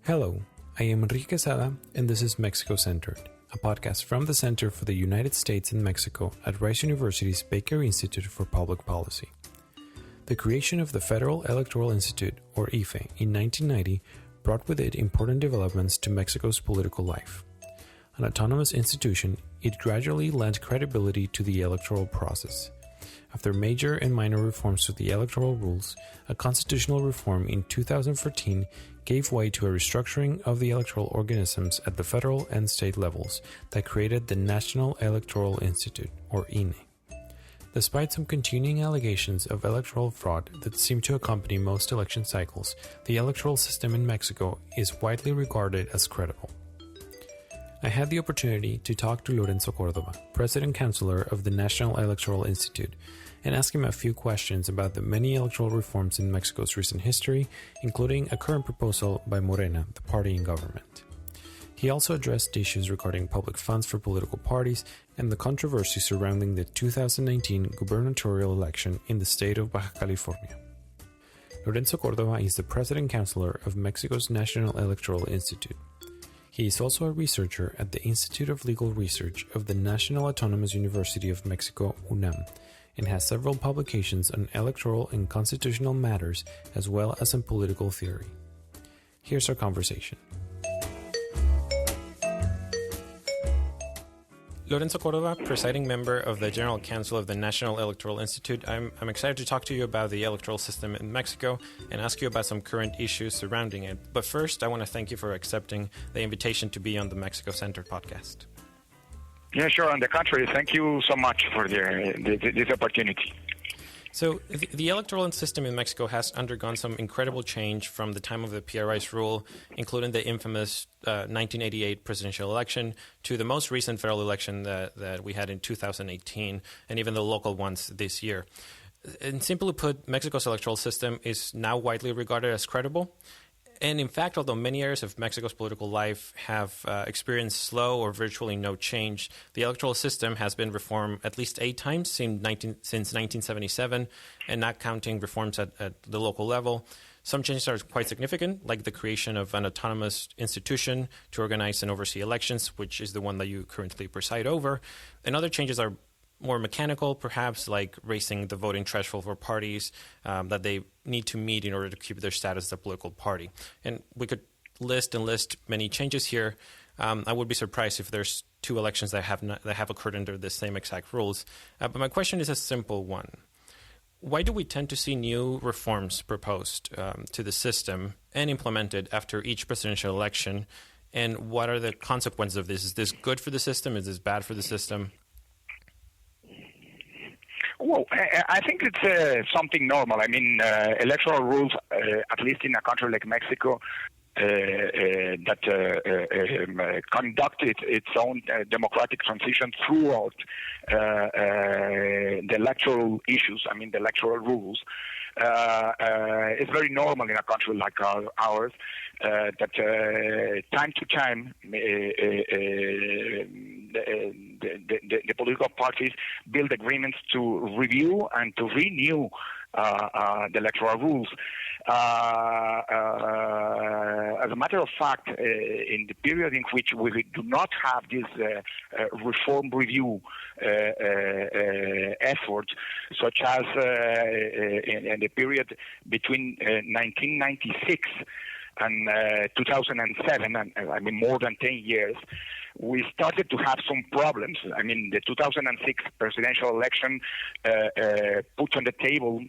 Hello, I am Enrique Quesada, and this is Mexico Centered, a podcast from the Center for the United States and Mexico at Rice University's Baker Institute for Public Policy. The creation of the Federal Electoral Institute, or IFE, in 1990 brought with it important developments to Mexico's political life. An autonomous institution, it gradually lent credibility to the electoral process. After major and minor reforms to the electoral rules, a constitutional reform in 2014 gave way to a restructuring of the electoral organisms at the federal and state levels that created the National Electoral Institute, or INE. Despite some continuing allegations of electoral fraud that seem to accompany most election cycles, the electoral system in Mexico is widely regarded as credible. I had the opportunity to talk to Lorenzo Cordova, President Councillor of the National Electoral Institute, and ask him a few questions about the many electoral reforms in Mexico's recent history, including a current proposal by Morena, the party in government. He also addressed issues regarding public funds for political parties and the controversy surrounding the 2019 gubernatorial election in the state of Baja California. Lorenzo Cordova is the President Councillor of Mexico's National Electoral Institute. He is also a researcher at the Institute of Legal Research of the National Autonomous University of Mexico, UNAM, and has several publications on electoral and constitutional matters as well as on political theory. Here's our conversation. Lorenzo Cordova, presiding member of the General Council of the National Electoral Institute. I'm excited to talk to you about the electoral system in Mexico and ask you about some current issues surrounding it. But first, I want to thank you for accepting the invitation to be on the Mexico Center podcast. Yeah, sure. On the contrary, thank you so much for this opportunity. So the electoral system in Mexico has undergone some incredible change from the time of the PRI's rule, including the infamous 1988 presidential election to the most recent federal election that we had in 2018, and even the local ones this year. And simply put, Mexico's electoral system is now widely regarded as credible. And in fact, although many areas of Mexico's political life have experienced slow or virtually no change, the electoral system has been reformed at least 8 times since 1977, and not counting reforms at the local level. Some changes are quite significant, like the creation of an autonomous institution to organize and oversee elections, which is the one that you currently preside over. And other changes are more mechanical, perhaps, like raising the voting threshold for parties that they need to meet in order to keep their status as a political party. And we could list many changes here. I would be surprised if there's 2 elections that have occurred under the same exact rules. But my question is a simple one. Why do we tend to see new reforms proposed to the system and implemented after each presidential election? And what are the consequences of this? Is this good for the system? Is this bad for the system? Well, I think it's something normal. I mean, electoral rules, at least in a country like Mexico, that conducted its own democratic transition throughout the electoral issues, the electoral rules. It's very normal in a country like ours that time to time the political parties build agreements to review and to renew the electoral rules. As a matter of fact, in the period in which we do not have this reform review effort, such as in the period between 1996 and 2007, more than 10 years, we started to have some problems. The 2006 presidential election put on the table,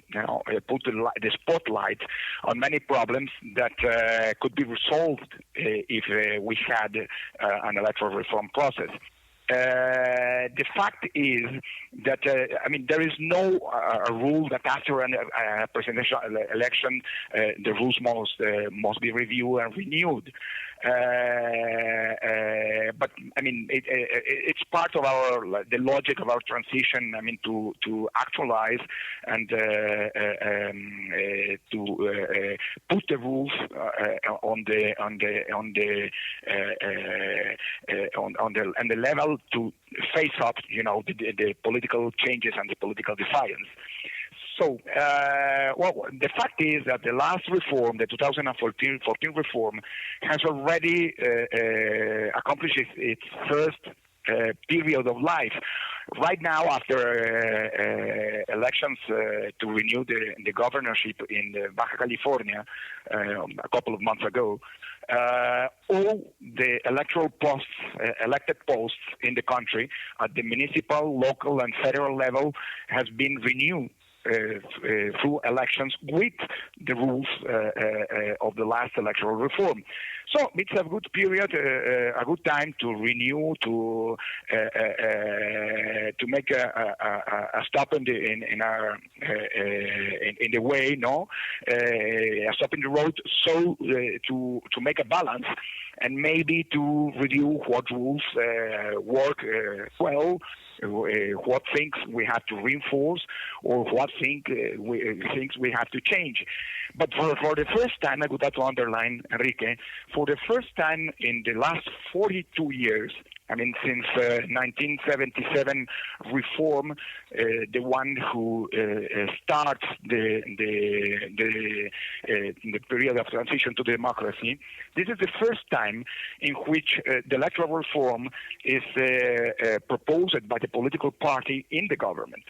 put the spotlight on many problems that could be resolved if we had an electoral reform process. The fact is that there is no rule that after a presidential election the rules must be reviewed and renewed. But it's part of the logic of our transition. To actualize and to put the rules on the level to face up, the political changes and the political defiance. So, the fact is that the last reform, the 2014 reform, has already accomplished its first period of life. Right now, after elections to renew the governorship in Baja California a couple of months ago, all the electoral posts, elected posts in the country at the municipal, local, and federal level has been renewed through elections with the rules of the last electoral reform. So it's a good period, a good time to renew, to make a stop in the way, a stop in the road, so to make a balance and maybe to review what rules work well, what things we have to reinforce, or what things we have to change. But for the first time, I would like to underline, Enrique, for the first time in the last 42 years, I mean, since 1977 reform, the one who starts the period of transition to democracy, this is the first time in which the electoral reform is proposed by the political party in the government.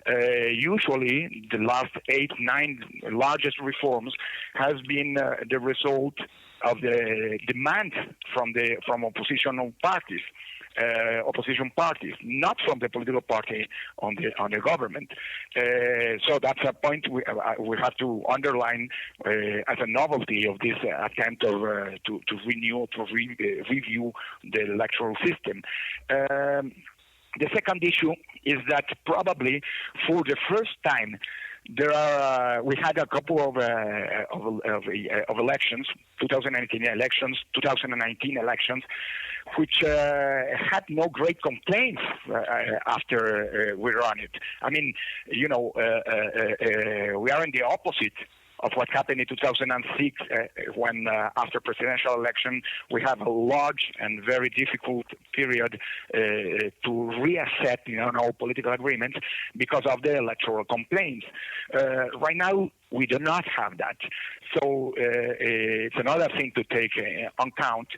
Usually, the last 8-9 largest reforms has been the result of the demand from opposition parties, not from the political party on the government. So that's a point we have to underline as a novelty of this attempt to review the electoral system. The second issue is that probably for the first time we had a couple of elections, 2018 elections, 2019 elections, which had no great complaints after we ran it. I mean, we are in the opposite of what happened in 2006 when after presidential election we have a large and very difficult period to reassess our political agreements because of the electoral complaints. Right now we do not have that. So it's another thing to take on count,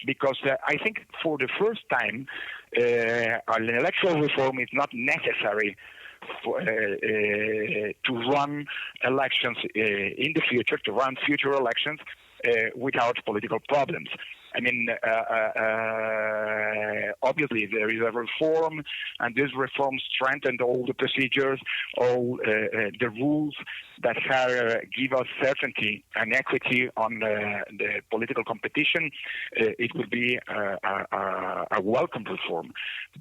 because I think for the first time an electoral reform is not necessary to run elections in the future, to run future elections without political problems. I mean, obviously there is a reform, and this reform strengthened all the procedures, all the rules that give us certainty and equity on the political competition. It would be a welcome reform.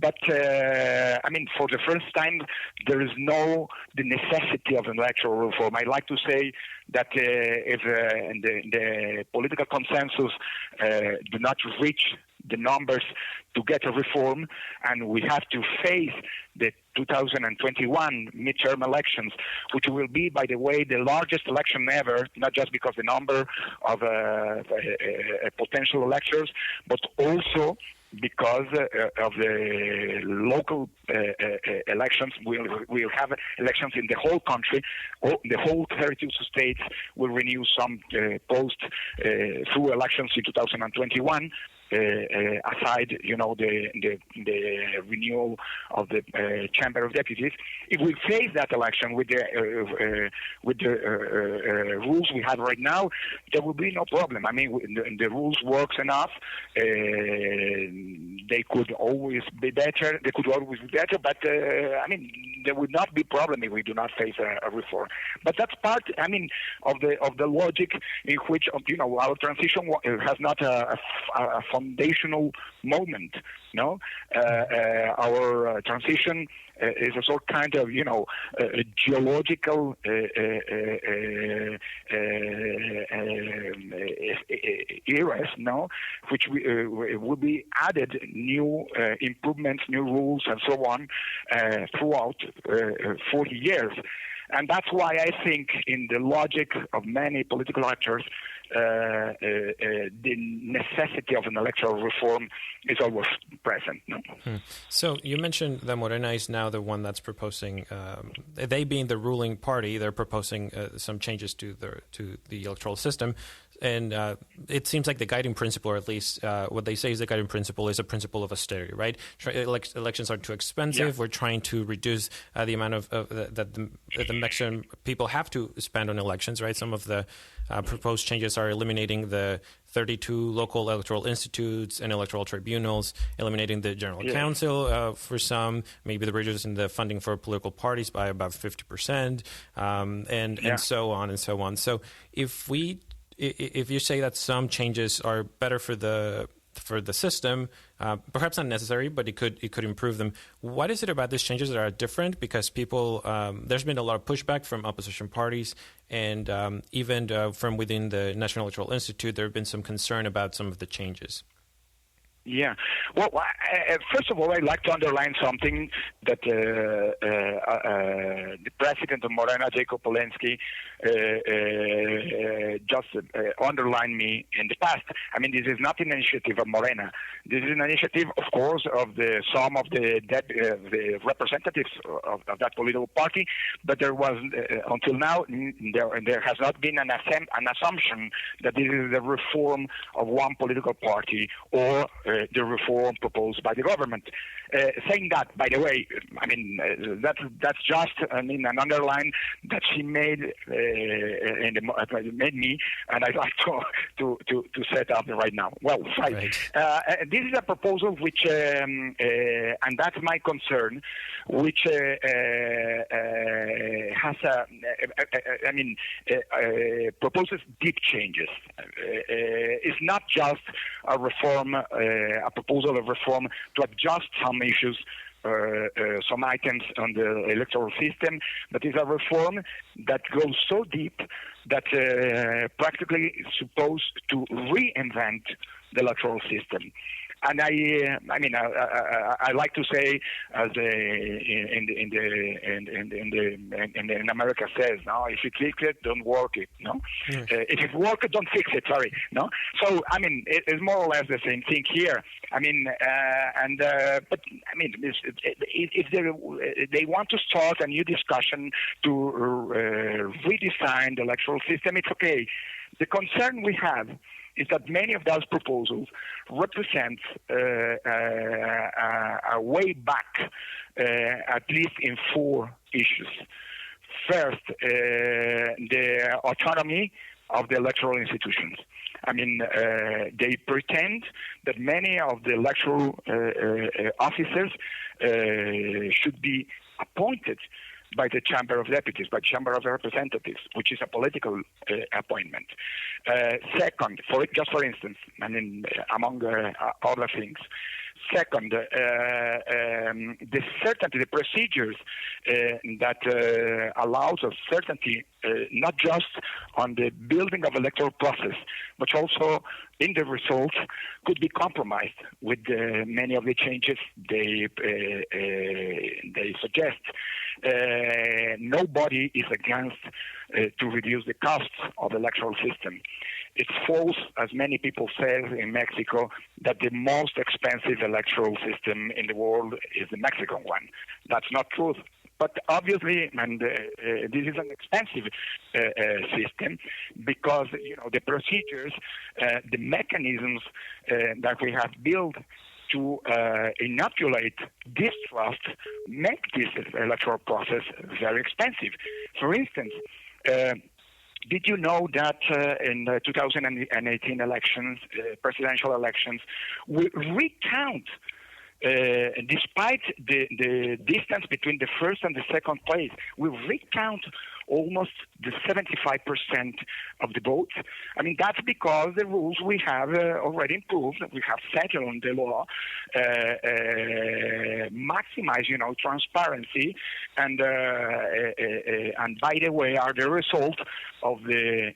But, I mean, for the first time, there is the necessity of an electoral reform. I like to say that if the political consensus do not reach the numbers to get a reform, and we have to face the 2021 midterm elections, which will be, by the way, the largest election ever, not just because the number of potential electors, but also because of the local elections. We'll have elections in the whole country. The whole 32 states will renew some posts through elections in 2021. Aside, the renewal of the Chamber of Deputies, if we face that election with the rules we have right now, there will be no problem. I mean, the rules works enough. They could always be better. But I mean, there would not be problem if we do not face a reform. But that's part, I mean, of the logic in which our transition has not a foundational moment. Our transition is a sort kind of a geological eras, which will be added new improvements, new rules, and so on throughout 40 years. And that's why I think, in the logic of many political actors, the necessity of an electoral reform is always present. No? So you mentioned that Morena is now the one that's proposing, they being the ruling party, they're proposing some changes to the electoral system. And it seems like the guiding principle, or at least what they say is the guiding principle, is a principle of austerity, right? Elections are too expensive. Yeah. We're trying to reduce the amount of that the Mexican people have to spend on elections, right? Some of the proposed changes are eliminating the 32 local electoral institutes and electoral tribunals, eliminating the general council for some, maybe the reducing the funding for political parties by about 50%, and so on and so on. So if you say that some changes are better for the system, perhaps not necessary, but it could improve them. What is it about these changes that are different? Because people, there's been a lot of pushback from opposition parties, and even from within the National Electoral Institute, there have been some concern about some of the changes. Yeah. Well, first of all, I'd like to underline something that the president of Morena, Jacob Polensky, just underlined me in the past. I mean, this is not an initiative of Morena. This is an initiative, of course, of some of the representatives of that political party, but there was, until now, there has not been an assumption that this is the reform of one political party or the reform proposed by the government. Saying that, by the way, I mean that's just an underline that she made made me, and I'd like to set up right now. Well, right. This is a proposal which, and that's my concern, which has proposes deep changes. It's not just a reform, a proposal of reform to adjust some issues, some items on the electoral system, but it's a reform that goes so deep that practically is supposed to reinvent the electoral system. And I like to say, as in America says, no, if you click it, don't work it, no. If it works, don't fix it. Sorry, no. So I mean, it's more or less the same thing here. I mean, but I mean, if they want to start a new discussion to redesign the electoral system, it's okay. The concern we have is that many of those proposals represent a way back, at least in four issues. First, the autonomy of the electoral institutions. I mean, they pretend that many of the electoral officers should be appointed by the Chamber of Deputies, by Chamber of Representatives, which is a political appointment. Second, just for instance, I mean, among other things. Second, the certainty, the procedures that allows us certainty, not just on the building of electoral process, but also in the results, could be compromised with many of the changes they suggest. Nobody is against to reduce the costs of the electoral system. It's false, as many people say in Mexico, that the most expensive electoral system in the world is the Mexican one. That's not true. But obviously, and this is an expensive system because the procedures, the mechanisms that we have built to inoculate distrust make this electoral process very expensive. For instance, did you know that in the 2018 elections, presidential elections, we recount, despite the distance between the first and the second place, we recount almost the 75% of the votes. I mean, that's because the rules we have already improved. We have settled on the law, maximize, transparency, and by the way, are the result of the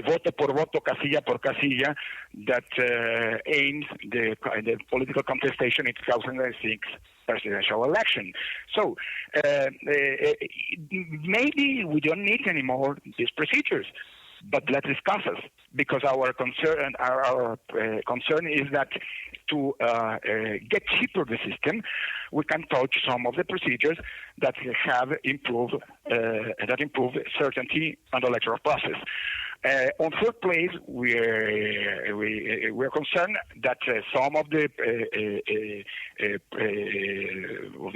voto por voto, casilla por casilla, that aims the political contestation in 2006 presidential election. So maybe we don't need anymore these procedures, but let's discuss it, because our concern is that to get cheaper the system, we can touch some of the procedures that have improved certainty on the electoral process. On third place, we're concerned that some of the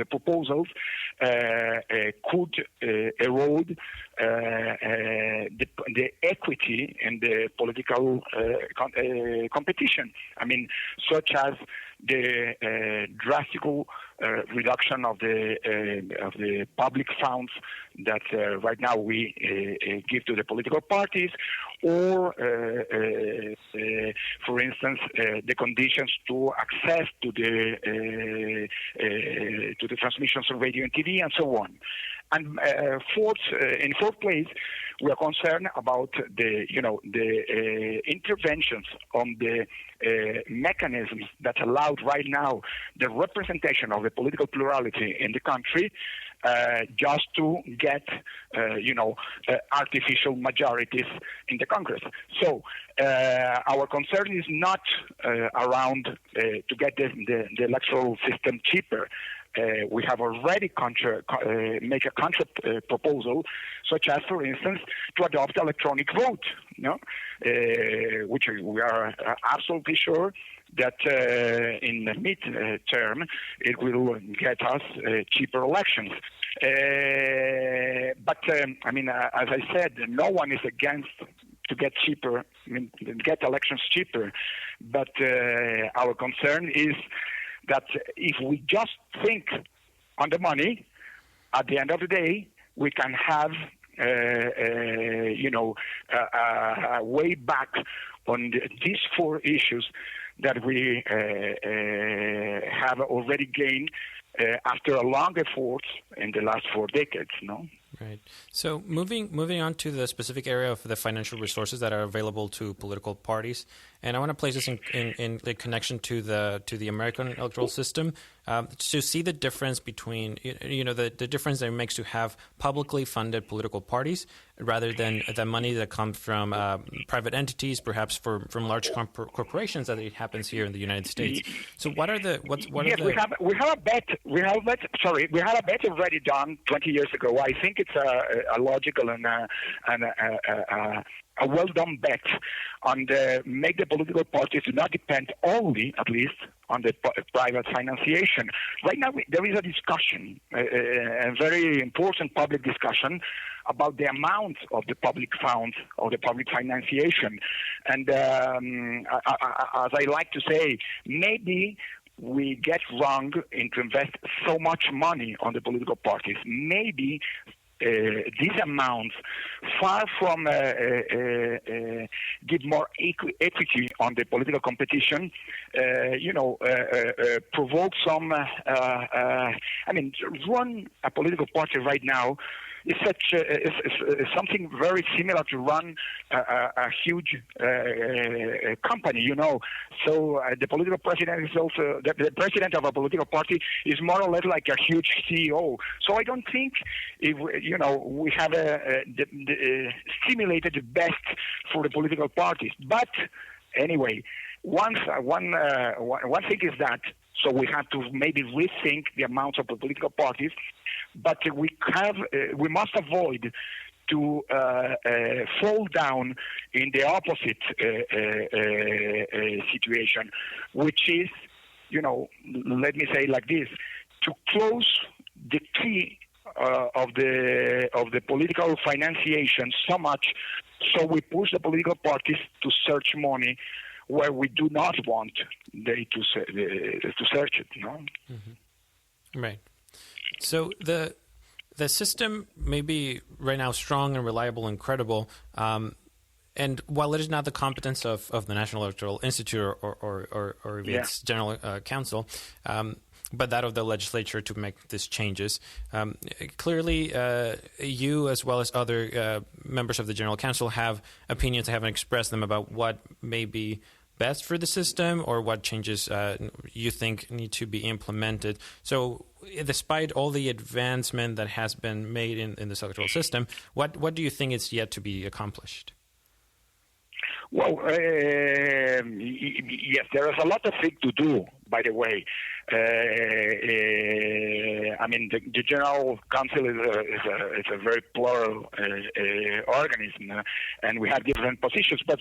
proposals could erode the equity in the political competition. I mean, such as the drastic reduction of the public funds that right now we give to the political parties, or for instance, the conditions to access to the transmissions of radio and TV, and so on. And in fourth place, we are concerned about the interventions on the mechanisms that allowed right now the representation of the political plurality in the country, just to get artificial majorities in the Congress. So our concern is not around to get the electoral system cheaper. We have already make a counter proposal, such as, for instance, to adopt electronic vote, which we are absolutely sure that in the mid-term it will get us cheaper elections. But I mean, as I said, no one is against to get cheaper, get elections cheaper. But our concern is that if we just think on the money, at the end of the day, we can have a way back on these four issues that we have already gained after a long effort in the last 4 decades, no? Right. So moving on to the specific area of the financial resources that are available to political parties, and I want to place this in the connection to the American electoral system, to see the difference between the difference that it makes to have publicly funded political parties rather than the money that comes from private entities, perhaps from large corporations, that it happens here in the United States. So we have a bet already done 20 years ago. I think it's a logical and a well-done bet on make the political parties do not depend only, at least, on the private financiation. Right now, there is a discussion, a very important public discussion, about the amount of the public funds or the public financiation. And as I like to say, maybe we get wrong in to invest so much money on the political parties. Maybe these amounts, far from give more equity on the political competition, provoke some. Run a political party right now is something very similar to run a huge company, So the political president is also the president of a political party is more or less like a huge CEO. So I don't think we have stimulated the best for the political parties. But anyway, one thing is that. So we have to maybe rethink the amounts of the political parties, but we must avoid to fall down in the opposite situation, which is, let me say like this, to close the key of the political financiation so much, so we push the political parties to search money where we do not want they to search it, Mm-hmm. Right. So the system may be right now strong and reliable and credible, and while it is not the competence of the National Electoral Institute or its General Council, but that of the legislature to make these changes. Clearly, you as well as other members of the General Council have opinions, haven't expressed them about what may be best for the system, or what changes you think need to be implemented. So despite all the advancement that has been made in this electoral system, what do you think is yet to be accomplished? Well, yes, there is a lot of things to do, by the way. I mean, the General Council is a very plural organism, and we have different positions. But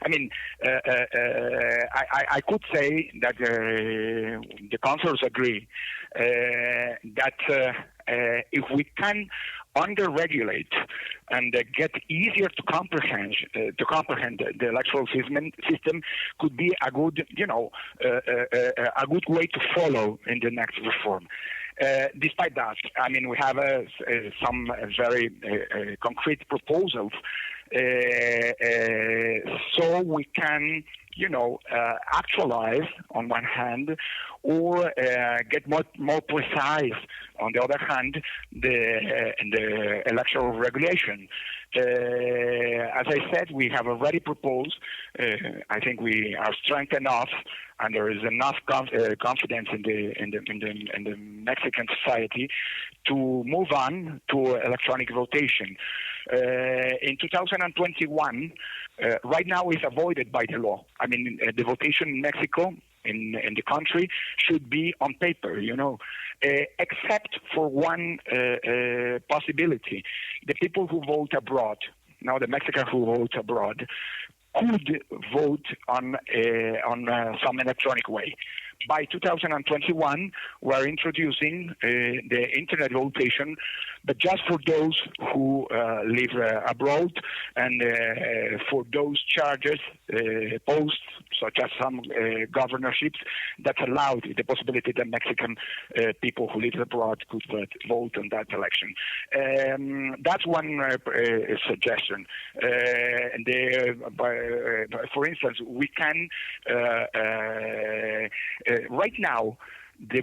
I mean, I could say that the councillors agree that if we can under-regulate and get easier to comprehend the electoral system could be a good, a good way to follow in the next reform. Despite that, I mean, we have some very concrete proposals, so we can, actualize on one hand, or get more precise on the other hand, the electoral regulation. As I said, we have already proposed. I think we are strong enough, and there is enough confidence in the Mexican society to move on to electronic votation. In 2021, right now is avoided by the law. I mean, the votation in Mexico, in the country, should be on paper, except for one possibility. The people who vote abroad, now the Mexicans who vote abroad, could vote on some electronic way. By 2021, we're introducing the internet votation, but just for those who live abroad, and for those charges, posts, such as some governorships, that allowed the possibility that Mexican people who live abroad could vote on that election. That's one suggestion. For instance, we can right now, the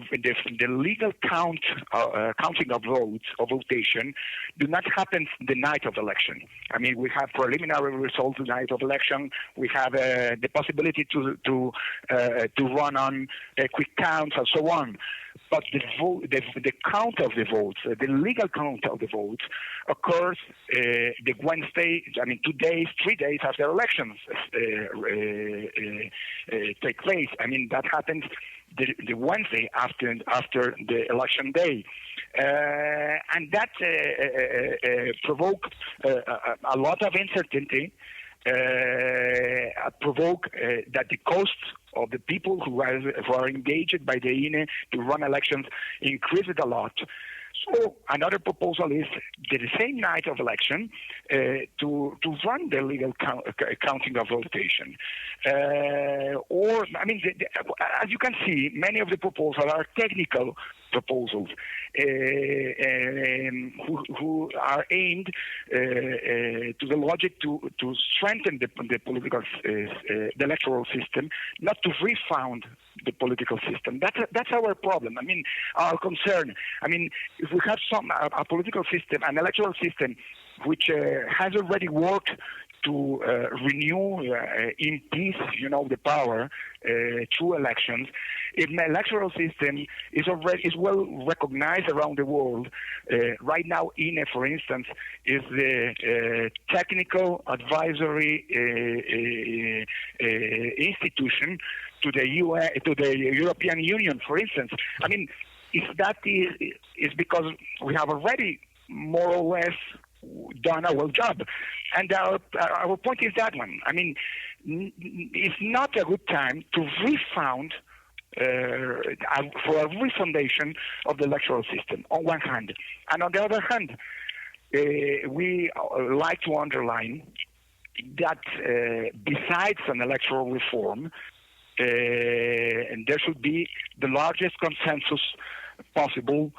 legal counting of votes or votation do not happen the night of election. I mean, we have preliminary results the night of election. We have the possibility to run on quick counts and so on. But the count of the votes, the legal count of the votes, occurs the Wednesday. I mean, 2 days, 3 days after elections take place. I mean, that happens the Wednesday after the election day, and that provoked a lot of uncertainty. Provoke that the cost of the people who are engaged by the INE to run elections increased a lot. So another proposal is the same night of election to run the legal counting of votation. Or, I mean, as you can see, many of the proposals are technical proposals who are aimed to the logic to strengthen the political, the electoral system, not to refound the political system. That's our problem. I mean, our concern. I mean, if we have a political system, an electoral system, which has already worked to renew in peace, the power through elections. If the electoral system is well recognized around the world, right now, INE, for instance, is the technical advisory institution to the European Union, for instance. I mean, if that is because we have already more or less done our job. And our point is that one. I mean, it's not a good time to refound for a refundation of the electoral system, on one hand. And on the other hand, we like to underline that besides an electoral reform, and there should be the largest consensus possible,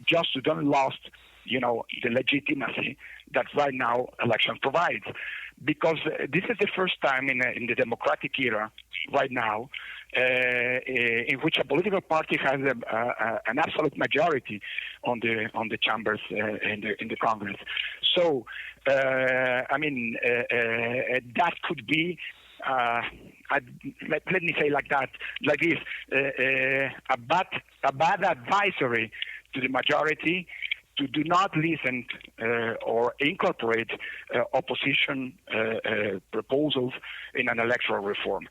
just to don't lose, the legitimacy that right now election provides, because this is the first time in the democratic era right now in which a political party has an absolute majority on the chambers in the Congress. So, that could be. Let me say like this: a bad advisory to the majority to do not listen or incorporate opposition proposals in an electoral reform.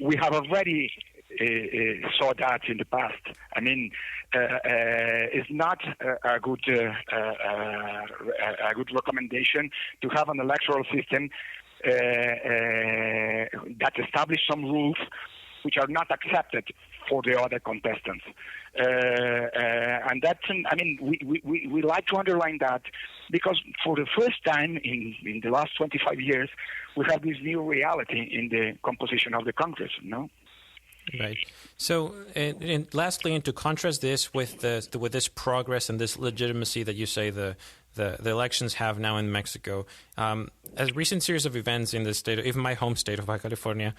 We have already saw that in the past. It's not a good recommendation to have an electoral system that establish some rules which are not accepted for the other contestants. And that's, we like to underline that because for the first time in the last 25 years, we have this new reality in the composition of the Congress, no? Right. So, and lastly, and to contrast this with this progress and this legitimacy that you say the elections have now in Mexico, a recent series of events in the state, even my home state of Baja California,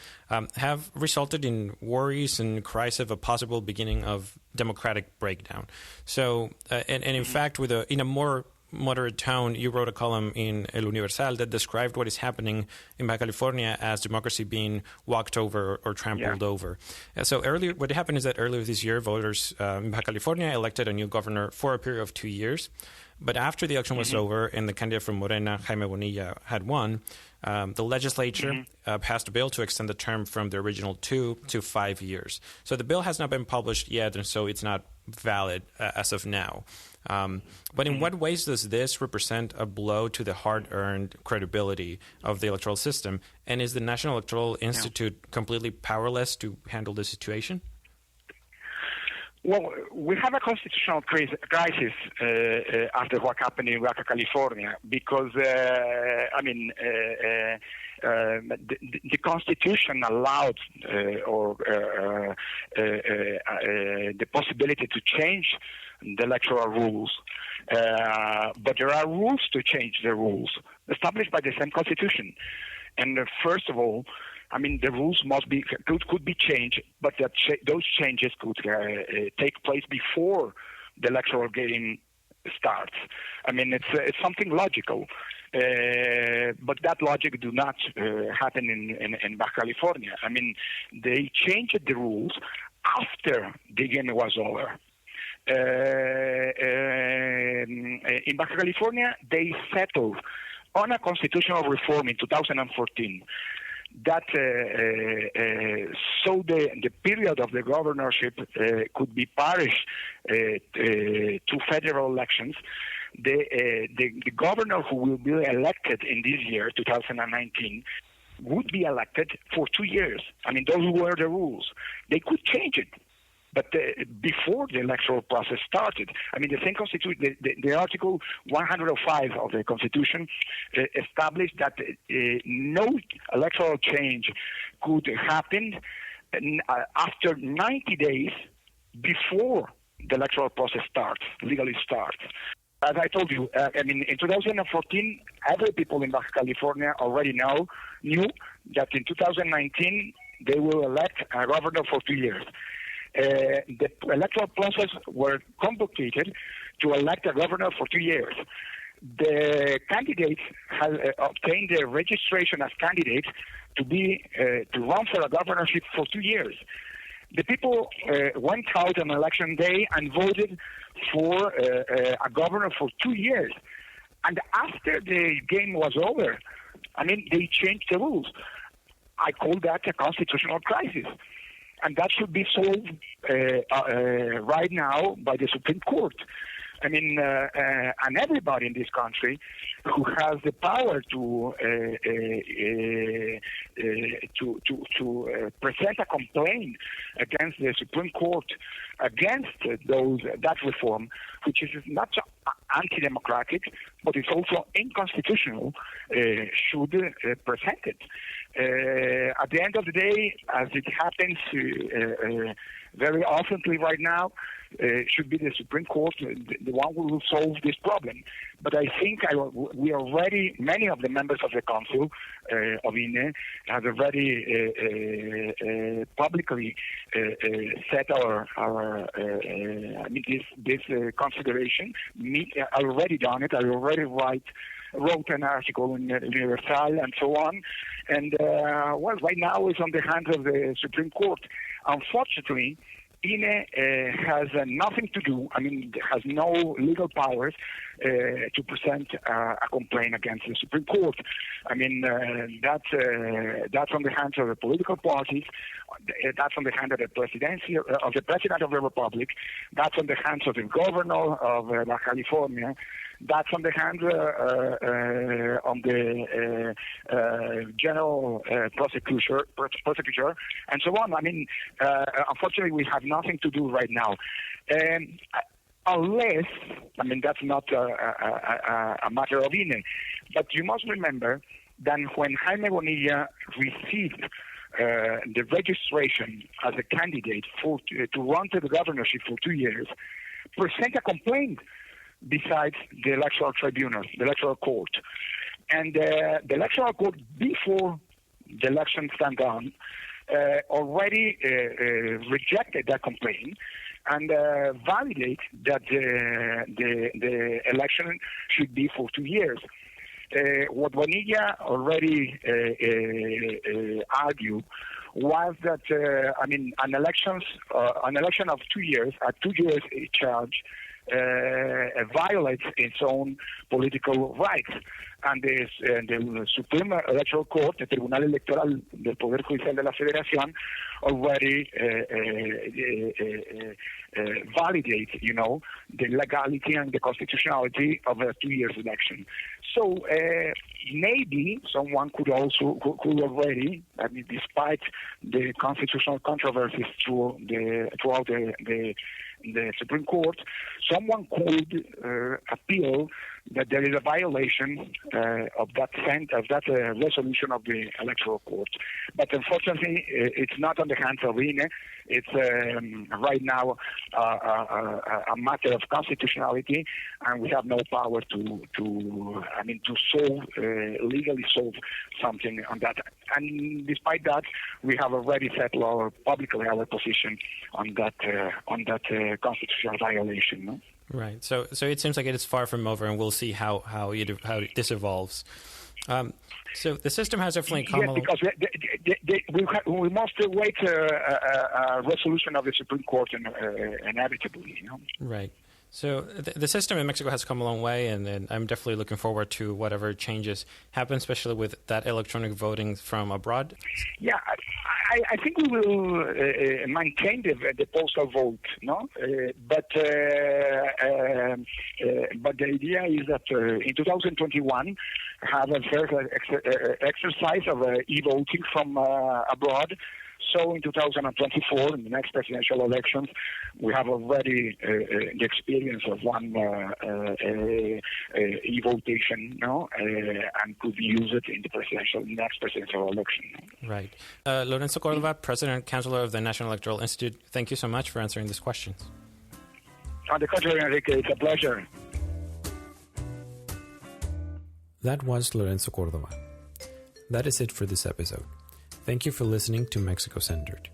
have resulted in worries and cries of a possible beginning of democratic breakdown. So, and in fact, in a more moderate tone, you wrote a column in El Universal that described what is happening in Baja California as democracy being walked over or trampled over. So what happened is that earlier this year, voters in Baja California elected a new governor for a period of 2 years. But after the election was over and the candidate from Morena, Jaime Bonilla, had won, the legislature passed a bill to extend the term from the original 2 to 5 years. So the bill has not been published yet, and so it's not valid as of now. But in what ways does this represent a blow to the hard-earned credibility of the electoral system? And is the National Electoral Institute completely powerless to handle the situation? Well, we have a constitutional crisis after what happened in Baja California because, the Constitution allowed the possibility to change the electoral rules. But there are rules to change the rules established by the same Constitution. And first of all, the rules could be changed, but those changes could take place before the electoral game starts. It's something logical, but that logic do not happen in Baja California. They changed the rules after the game was over. In Baja California, they settled on a constitutional reform in 2014 that so the period of the governorship could be parished to federal elections. The governor who will be elected in this year, 2019, would be elected for 2 years. Those were the rules. They could change it. But before the electoral process started, the same Constitution, the Article 105 of the Constitution established that no electoral change could happen after 90 days before the electoral process legally starts. As I told you, in 2014, every people in Baja California already knew that in 2019 they will elect a governor for 2 years. The electoral process were complicated to elect a governor for 2 years. The candidates have obtained their registration as candidates to run for a governorship for 2 years. The people went out on election day and voted for a governor for 2 years. And after the game was over, they changed the rules. I call that a constitutional crisis. And that should be solved right now by the Supreme Court. And everybody in this country who has the power to present a complaint against the Supreme Court against that reform, which is not anti-democratic, but it's also unconstitutional, should present it. At the end of the day, as it happens very often right now, should be the Supreme Court, the one who will solve this problem. But I think we already, many of the members of the Council of INE have already publicly set this consideration. I already done it. I already wrote an article in Universal and so on. And right now it's on the hands of the Supreme Court. Unfortunately, INE has nothing to do, has no legal powers to present a complaint against the Supreme Court. That's on the hands of the political parties, that's on the hand of the presidency, of the President of the Republic, that's on the hands of the governor of Baja California, that's on the hand of the general prosecutor, and so on. Unfortunately, we have nothing to do right now. Unless, that's not a matter of INE, but you must remember that when Jaime Bonilla received the registration as a candidate to run to the governorship for 2 years, present a complaint besides the Electoral Tribunal, the Electoral Court. And the Electoral Court, before the election stand on, already rejected that complaint and validate that the election should be for 2 years. What Bonilla already argued was that an election of 2 years, a 2 years charge, violates its own political rights. And the Supreme Electoral Court, the Tribunal Electoral del Poder Judicial de la Federación, already validates, the legality and the constitutionality of a 2 years election. So maybe someone could already, despite the constitutional controversies throughout the Supreme Court, someone could appeal that there is a violation of that resolution of the Electoral Court. But unfortunately, it's not on the hands of INE. It's right now a matter of constitutionality, and we have no power to legally solve something on that. And despite that, we have already settled publicly our position on that constitutional violation. No? Right. So it seems like it is far from over, and we'll see how this evolves. So the system has definitely come along. Because we must wait a resolution of the Supreme Court inevitably. Right. So the system in Mexico has come a long way, and I'm definitely looking forward to whatever changes happen, especially with that electronic voting from abroad. Yeah, I think we will maintain the postal vote, no? But the idea is that in 2021, have a first exercise of e-voting from abroad. So in 2024, in the next presidential elections, we have already the experience of one e-votation, and could use it in the next presidential election. Right. Lorenzo Cordova, President and Councillor of the National Electoral Institute, thank you so much for answering these questions. On the contrary, Enrique, it's a pleasure. That was Lorenzo Cordova. That is it for this episode. Thank you for listening to Mexico Centered.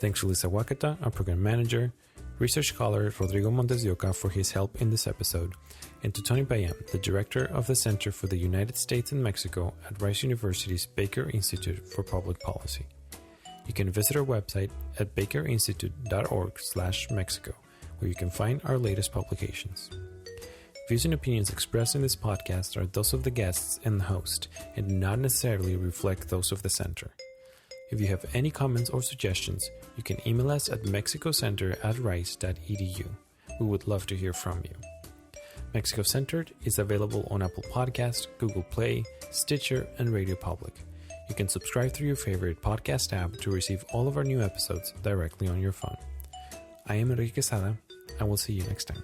Thanks to Lisa Wakata, our program manager, research scholar Rodrigo Montes de Oca for his help in this episode, and to Tony Bayam, the director of the Center for the United States and Mexico at Rice University's Baker Institute for Public Policy. You can visit our website at bakerinstitute.org/Mexico, where you can find our latest publications. Views and opinions expressed in this podcast are those of the guests and the host, and do not necessarily reflect those of the center. If you have any comments or suggestions, you can email us at mexicocenter@rice.edu. We would love to hear from you. Mexico Centered is available on Apple Podcasts, Google Play, Stitcher, and Radio Public. You can subscribe through your favorite podcast app to receive all of our new episodes directly on your phone. I am Enrique Quesada, and we'll see you next time.